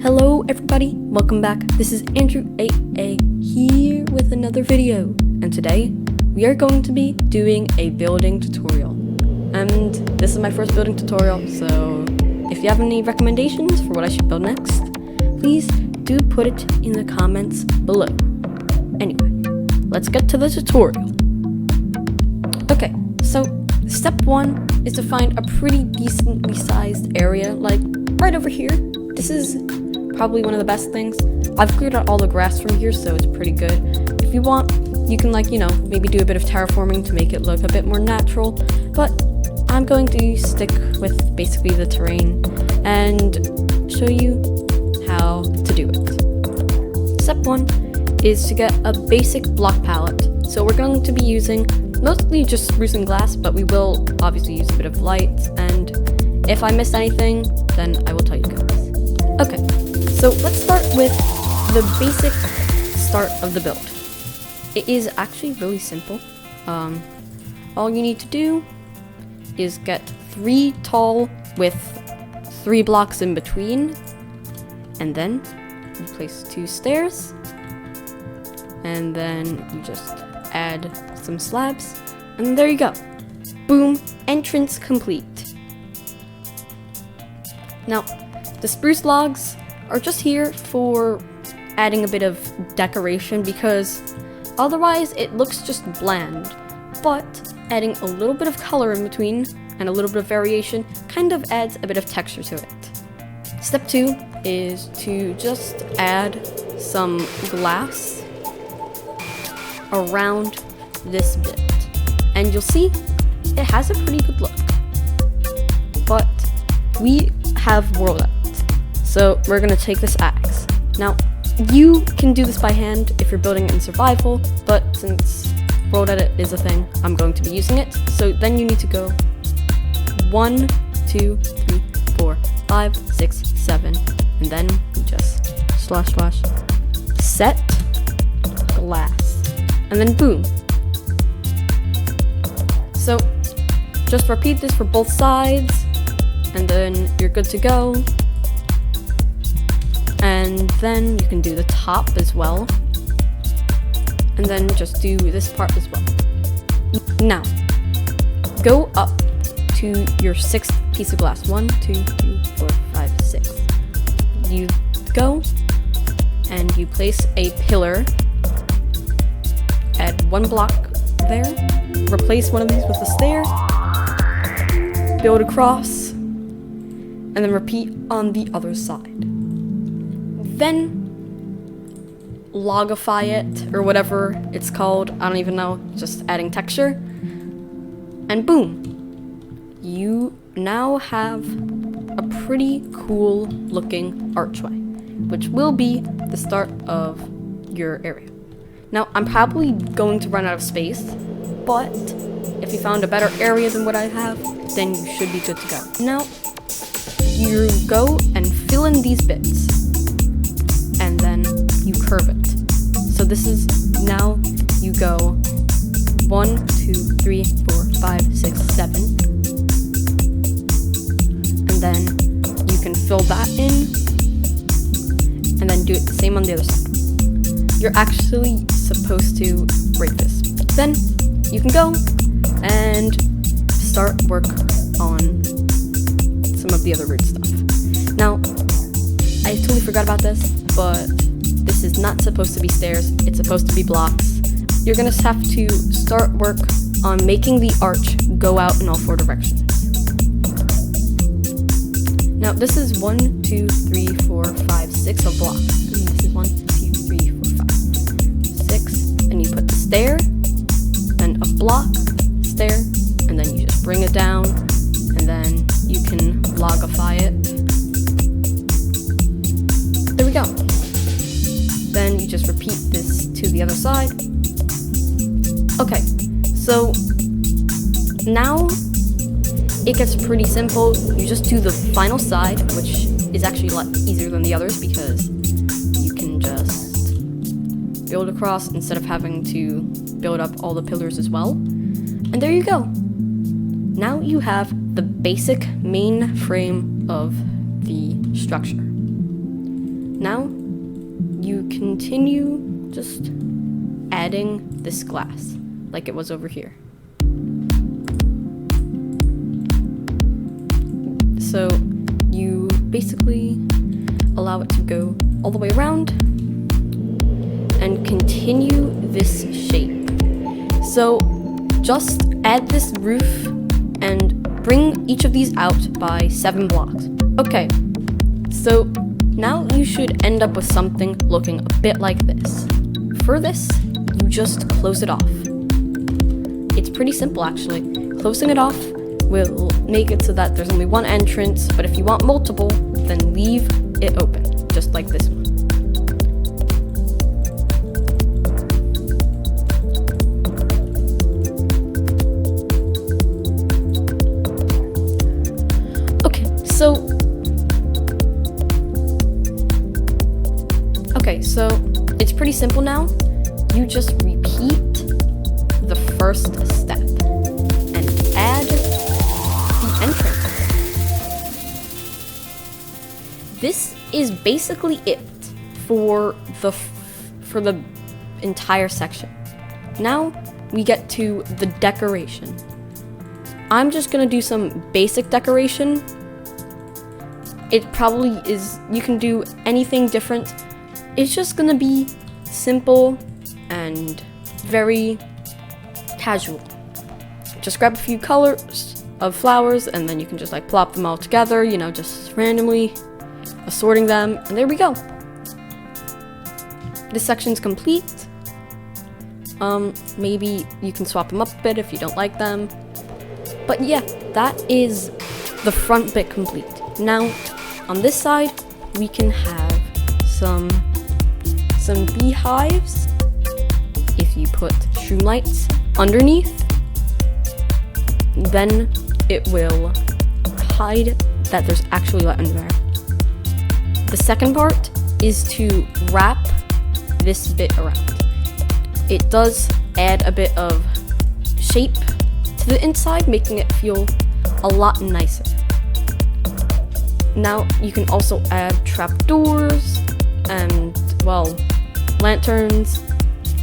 Hello everybody, welcome back. This is Andrew AA here with another video, and today we are going to be doing a building tutorial. And this is my first building tutorial, so if you have any recommendations for what I should build next, please do put it in the comments below. Anyway, let's get to the tutorial. Okay, so step 1 is to find a pretty decently sized area, like right over here. This is probably one of the best things. I've cleared out all the grass from here, so it's pretty good. If you want, you can maybe do a bit of terraforming to make it look a bit more natural, but I'm going to stick with basically the terrain and show you how to do it. Step 1 is to get a basic block palette. So we're going to be using mostly just spruce and glass, but we will obviously use a bit of light, and if I missed anything, then I will tell you guys. Okay, so let's start with the basic start of the build. It is actually really simple. All you need to do is get 3 tall with 3 blocks in between, and then you place 2 stairs, and then you just add some slabs, and there you go. Boom, entrance complete. Now, the spruce logs are just here for adding a bit of decoration, because otherwise it looks just bland, but adding a little bit of color in between and a little bit of variation kind of adds a bit of texture to it. Step 2 is to just add some glass around this bit, and you'll see it has a pretty good look, but we have world edit. So we're gonna take this axe. Now, you can do this by hand if you're building it in survival, but since world edit is a thing, I'm going to be using it. So then you need to go 1, 2, 3, 4, 5, 6, 7, and then you just / set glass, and then boom. So just repeat this for both sides, and then you're good to go. And then you can do the top as well, and then just do this part as well. Now, go up to your 6th piece of glass. 1, 2, 3, 4, 5, 6. You go, and you place a pillar. Add 1 block there. Replace one of these with a stair. Build across, and then repeat on the other side. Then logify it, or whatever it's called, I don't even know, just adding texture, and boom, you now have a pretty cool looking archway, which will be the start of your area. Now, I'm probably going to run out of space, but if you found a better area than what I have, then you should be good to go. Now, you go and fill in these bits, and then you curve it. So this is, now you go 1, 2, 3, 4, 5, 6, 7, and then you can fill that in, and then do it the same on the other side. You're actually supposed to break this. Then you can go and start work on some of the other root stuff. Now, I totally forgot about this, but this is not supposed to be stairs, it's supposed to be blocks. You're gonna have to start work on making the arch go out in all 4 directions. Now, this is 1, 2, 3, 4, 5, 6 of blocks. And this is 1, 2, 3, 4, 5, 6. And you put the stair, then a block, stair, and then you just bring it down, and then you can logify it. There we go. Then you just repeat this to the other side. Okay, so now it gets pretty simple. You just do the final side, which is actually a lot easier than the others, because you can just build across instead of having to build up all the pillars as well. And there you go. Now you have the basic main frame of the structure. Now, you continue just adding this glass, like it was over here. So, you basically allow it to go all the way around and continue this shape. So, just add this roof and bring each of these out by 7 blocks. Okay, so now you should end up with something looking a bit like this. For this, you just close it off. It's pretty simple actually. Closing it off will make it so that there's only one entrance, but if you want multiple, then leave it open, just like this one. So it's pretty simple now. You just repeat the first step and add the entrance. This is basically it for the entire section. Now we get to the decoration. I'm just gonna do some basic decoration. It probably is, you can do anything different. It's just gonna be simple and very casual. Just grab a few colors of flowers and then you can just like plop them all together, you know, just randomly assorting them, and there we go. This section's complete. Maybe you can swap them up a bit if you don't like them. But yeah, that is the front bit complete. Now, on this side, we can have some beehives. If you put shroom lights underneath, then it will hide that there's actually light under there. The second part is to wrap this bit around. It does add a bit of shape to the inside, making it feel a lot nicer. Now you can also add trapdoors and, well, lanterns.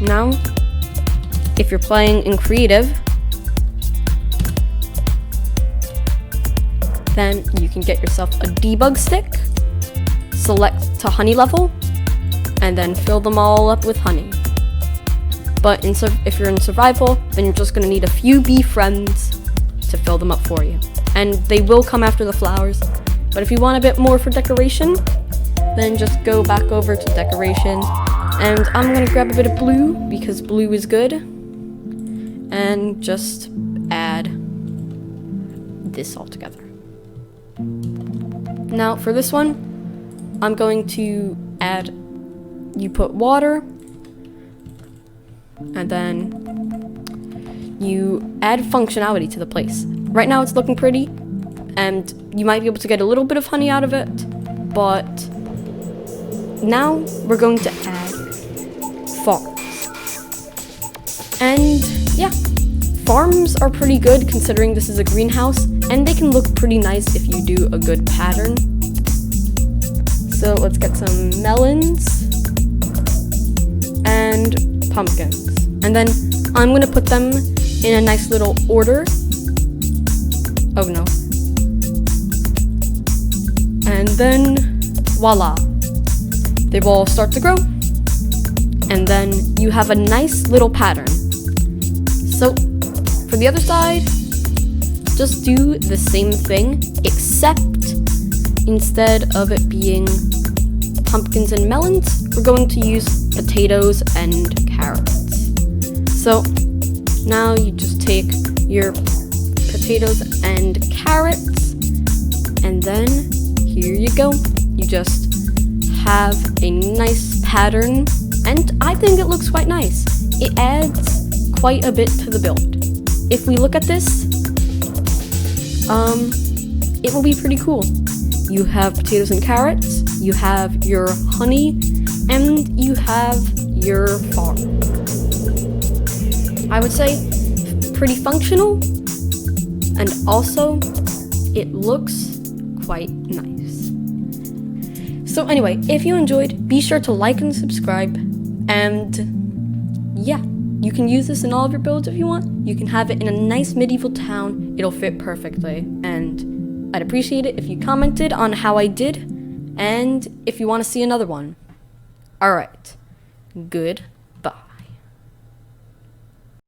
Now, if you're playing in creative, then you can get yourself a debug stick, select to honey level, and then fill them all up with honey. But if you're in survival, then you're just gonna need a few bee friends to fill them up for you. And they will come after the flowers. But if you want a bit more for decoration, then just go back over to decoration. And I'm gonna grab a bit of blue because blue is good. And just add this all together. Now for this one, I'm going to add, you put water, and then you add functionality to the place. Right now it's looking pretty, and you might be able to get a little bit of honey out of it, but now we're going to add farms. And yeah, farms are pretty good considering this is a greenhouse, and they can look pretty nice if you do a good pattern. So let's get some melons and pumpkins. And then I'm gonna put them in a nice little order. Oh no. And then voila. They will start to grow. And then you have a nice little pattern. So for the other side, just do the same thing, except instead of it being pumpkins and melons, we're going to use potatoes and carrots. So now you just take your potatoes and carrots, and then here you go. You just have a nice pattern, and I think it looks quite nice. It adds quite a bit to the build. If we look at this, it will be pretty cool. You have potatoes and carrots, you have your honey, and you have your farm. I would say pretty functional, and also it looks quite nice. So anyway, if you enjoyed, be sure to like and subscribe, and yeah, you can use this in all of your builds if you want. You can have it in a nice medieval town. It'll fit perfectly, and I'd appreciate it if you commented on how I did, and if you want to see another one. Alright, good